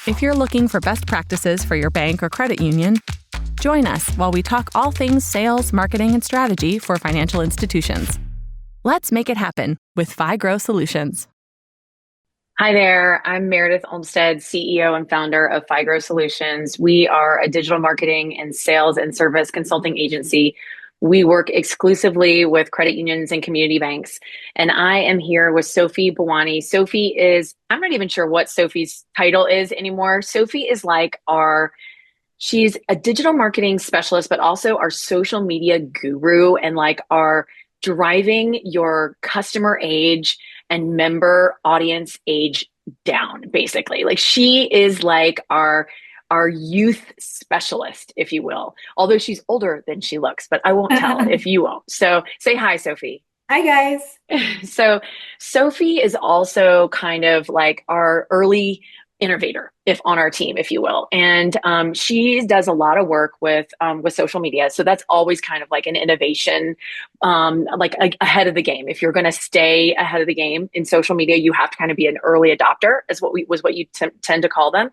If you're looking for best practices for your bank or credit union, join us while we talk all things sales, marketing, and strategy for financial institutions. Let's make it happen with FiGrow Solutions. Hi there, I'm Meredith Olmstead, CEO and founder of FiGrow Solutions. We are a digital marketing and sales and service consulting agency. We work exclusively with credit unions and community banks. And I am here with Sophie Bawany. Sophie is, I'm not even sure what Sophie's title is anymore. Sophie is like she's a digital marketing specialist, but also our social media guru and like our driving your customer age and member audience age down, basically. Like she is like our youth specialist, if you will, although she's older than she looks, but I won't tell if you won't. So say hi, Sophie. Hi, guys. So Sophie is also kind of like our early innovator, if on our team, if you will. And she does a lot of work with social media. So that's always kind of like an innovation, like ahead of the game. If you're going to stay ahead of the game in social media, you have to kind of be an early adopter, is what you tend to call them.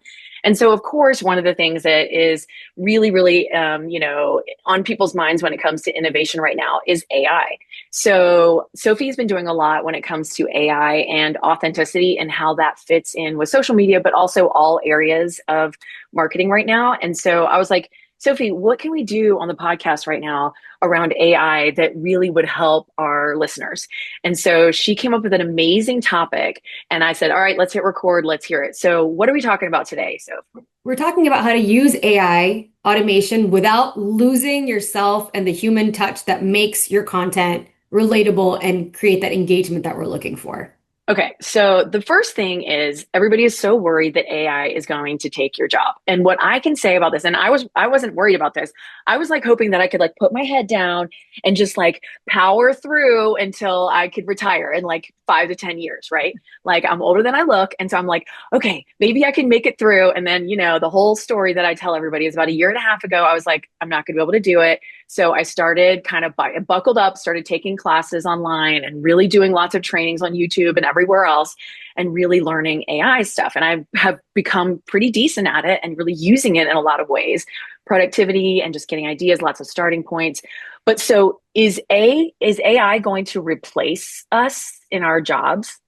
And so, of course, one of the things that is really, really, on people's minds when it comes to innovation right now is AI. So Sophie's been doing a lot when it comes to AI and authenticity and how that fits in with social media, but also all areas of marketing right now. And so I was like, Sophie, what can we do on the podcast right now around AI that really would help our listeners? And so she came up with an amazing topic and I said, all right, let's hit record. Let's hear it. So what are we talking about today, Sophie? We're talking about how to use AI automation without losing yourself and the human touch that makes your content relatable and create that engagement that we're looking for. Okay, so the first thing is everybody is so worried that AI is going to take your job. And what I can say about this, and I wasn't worried about this. I was like hoping that I could like put my head down and just like power through until I could retire in like 5 to 10 years, right? Like I'm older than I look. And so I'm like, okay, maybe I can make it through. And then, the whole story that I tell everybody is about a year and a half ago, I was like, I'm not going to be able to do it. So I started kind of buckled up, started taking classes online and really doing lots of trainings on YouTube and everywhere else and really learning AI stuff. And I have become pretty decent at it and really using it in a lot of ways, productivity and just getting ideas, lots of starting points. But so is AI going to replace us in our jobs?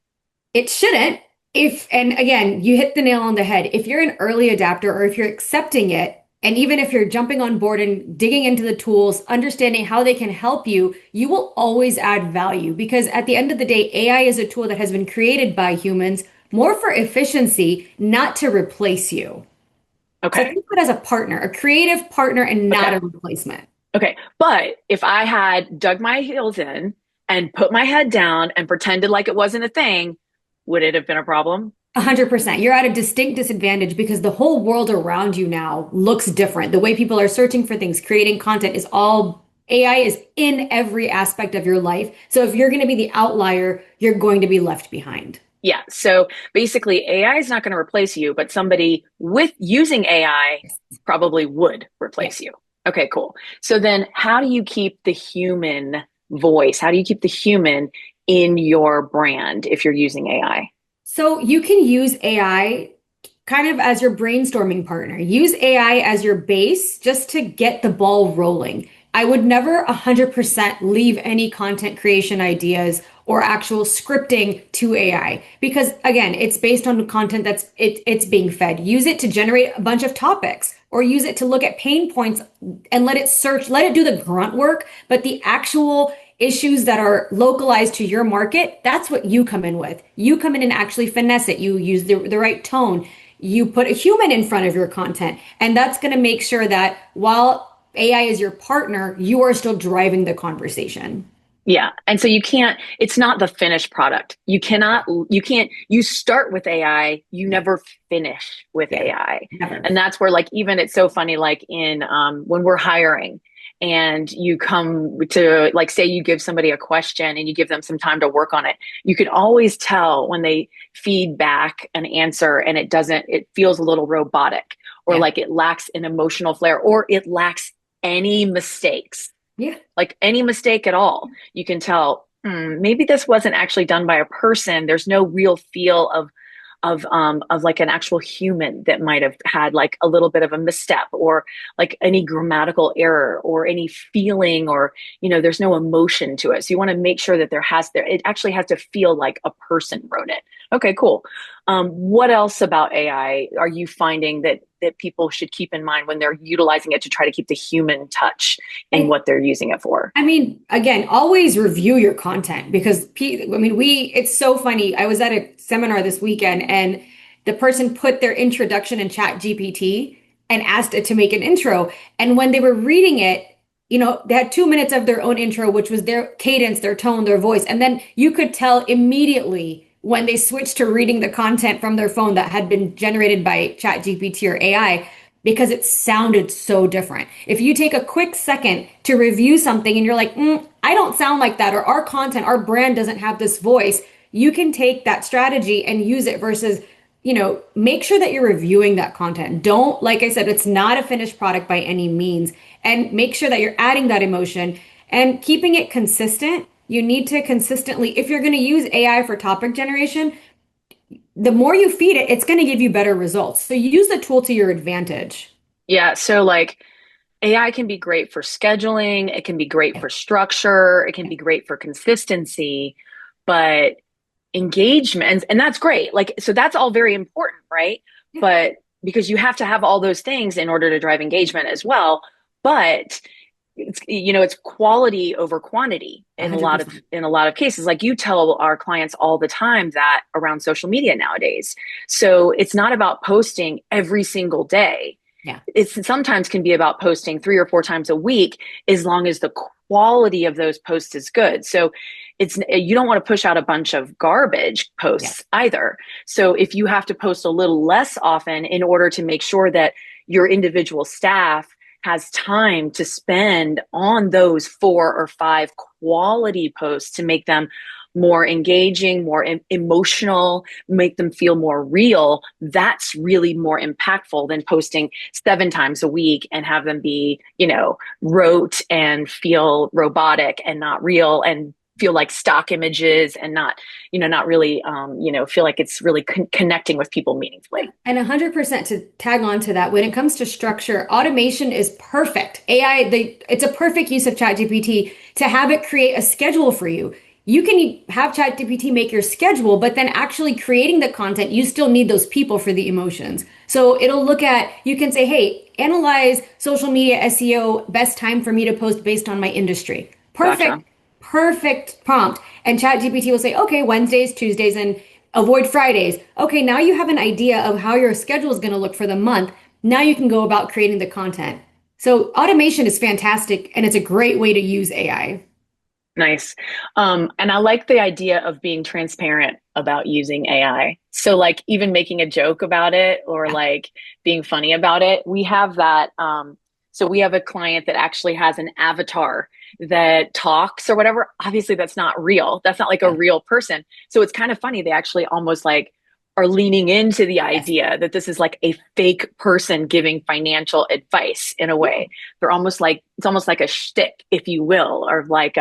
It shouldn't. And again, you hit the nail on the head. If you're an early adapter or if you're accepting it, and even if you're jumping on board and digging into the tools, understanding how they can help you, you will always add value because at the end of the day, AI is a tool that has been created by humans more for efficiency, not to replace you. Okay. So think of it as a partner, a creative partner and not a replacement. Okay. But if I had dug my heels in and put my head down and pretended like it wasn't a thing, would it have been a problem? 100%. You're at a distinct disadvantage because the whole world around you now looks different. The way people are searching for things, creating content AI is in every aspect of your life. So if you're going to be the outlier, you're going to be left behind. Yeah. So basically AI is not going to replace you, but somebody with using AI probably would replace you. Okay, cool. So then how do you keep the human voice? How do you keep the human in your brand if you're using AI? So you can use AI kind of as your brainstorming partner. Use AI as your base just to get the ball rolling. I would never 100% leave any content creation ideas or actual scripting to AI because again, it's based on the content it's being fed. Use it to generate a bunch of topics or use it to look at pain points and let it do the grunt work, but the actual issues that are localized to your market, that's what you come in with. You come in and actually finesse it. You use the right tone. You put a human in front of your content. And that's going to make sure that while AI is your partner, you are still driving the conversation. Yeah. And so it's not the finished product. You start with AI, you never finish with AI. Never. And that's where like, even it's so funny, like in, when we're hiring, and you come to like, say you give somebody a question and you give them some time to work on it. You can always tell when they feed back an answer and it feels a little robotic or like it lacks an emotional flair or it lacks any mistakes. Yeah. Like any mistake at all. You can tell, maybe this wasn't actually done by a person. There's no real feel of of like an actual human that might have had like a little bit of a misstep, or like any grammatical error or any feeling, or there's no emotion to it. So you want to make sure that it actually has to feel like a person wrote it. Okay, cool. What else about AI are you finding that people should keep in mind when they're utilizing it to try to keep the human touch in what they're using it for? I mean, again, always review your content, because it's so funny. I was at a seminar this weekend and the person put their introduction in Chat GPT and asked it to make an intro. And when they were reading it, they had 2 minutes of their own intro, which was their cadence, their tone, their voice. And then you could tell immediately when they switched to reading the content from their phone that had been generated by Chat GPT or AI, because it sounded so different. If you take a quick second to review something and you're like, I don't sound like that, or our content, our brand doesn't have this voice, you can take that strategy and use it versus, make sure that you're reviewing that content. Don't, like I said, it's not a finished product by any means. And make sure that you're adding that emotion and keeping it consistent. You need to consistently, if you're going to use AI for topic generation, the more you feed it, it's going to give you better results. So you use the tool to your advantage. Yeah. So like AI can be great for scheduling. It can be great for structure. It can be great for consistency, but engagement, and that's great. Like, so that's all very important, right? But because you have to have all those things in order to drive engagement as well. But it's quality over quantity in 100%. a lot of cases. Like you tell our clients all the time that around social media nowadays. So it's not about posting every single day. Yeah. It's sometimes can be about posting 3 or 4 times a week, as long as the quality of those posts is good. So you don't want to push out a bunch of garbage posts either. So if you have to post a little less often in order to make sure that your individual staff has time to spend on those 4 or 5 quality posts to make them more engaging, more emotional, make them feel more real, that's really more impactful than posting 7 times a week and have them be, rote and feel robotic and not real and feel like stock images and not really, feel like it's really connecting with people meaningfully. And 100% to tag on to that, when it comes to structure, automation is perfect. AI, it's a perfect use of ChatGPT to have it create a schedule for you. You can have ChatGPT make your schedule, but then actually creating the content, you still need those people for the emotions. So you can say, hey, analyze social media SEO, best time for me to post based on my industry. Perfect. Gotcha. Perfect prompt. And ChatGPT will say, okay, Wednesdays, Tuesdays, and avoid Fridays. Okay, now you have an idea of how your schedule is going to look for the month. Now you can go about creating the content. So automation is fantastic, and it's a great way to use AI. Nice. And I like the idea of being transparent about using AI. So like even making a joke about it, or like being funny about it. We have that. So we have a client that actually has an avatar that talks or whatever. Obviously that's not real. That's not like a real person. So it's kind of funny. They actually almost like are leaning into the idea that this is like a fake person giving financial advice in a way. They're almost like, it's almost like a shtick, if you will, or like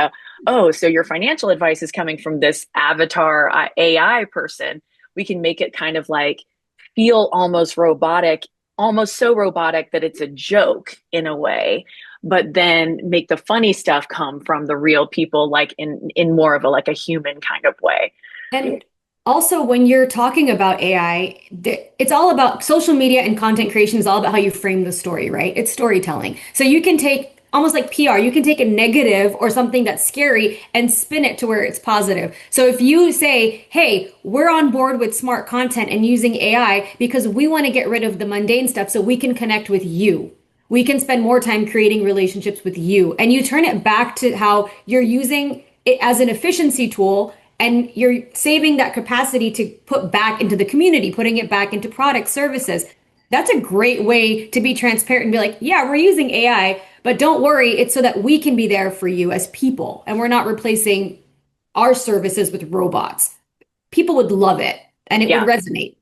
so your financial advice is coming from this avatar AI person. We can make it kind of like feel almost robotic, almost so robotic that it's a joke in a way, but then make the funny stuff come from the real people, like in more of a human kind of way. And also, when you're talking about AI, it's all about social media, and content creation is all about how you frame the story, right? It's storytelling. So you can take, almost like PR, you can take a negative or something that's scary and spin it to where it's positive. So if you say, hey, we're on board with smart content and using AI because we want to get rid of the mundane stuff so we can connect with you. We can spend more time creating relationships with you. And you turn it back to how you're using it as an efficiency tool, and you're saving that capacity to put back into the community, putting it back into product services. That's a great way to be transparent and be like, yeah, we're using AI, but don't worry, it's so that we can be there for you as people, and we're not replacing our services with robots. People would love it, and it would resonate.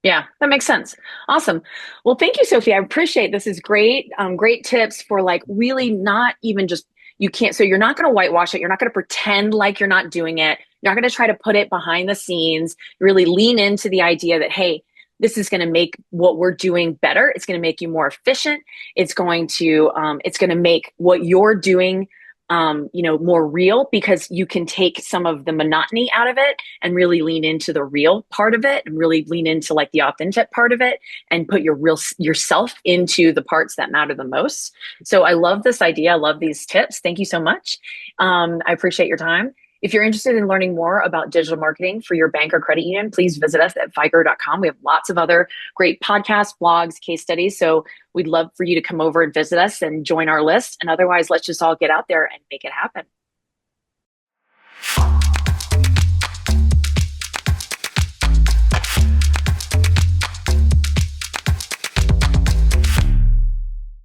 Yeah, that makes sense. Awesome. Well, thank you, Sophie. I appreciate this. Is great. Great tips for like really not even just, you can't, so you're not going to whitewash it. You're not going to pretend like you're not doing it. You're not going to try to put it behind the scenes. Really lean into the idea that, hey, this is going to make what we're doing better. It's going to make you more efficient. It's going to make what you're doing, more real, because you can take some of the monotony out of it and really lean into the real part of it, and really lean into like the authentic part of it, and put yourself into the parts that matter the most. So I love this idea. I love these tips. Thank you so much. I appreciate your time. If you're interested in learning more about digital marketing for your bank or credit union, please visit us at figrow.com. We have lots of other great podcasts, blogs, case studies. So we'd love for you to come over and visit us and join our list. And otherwise, let's just all get out there and make it happen.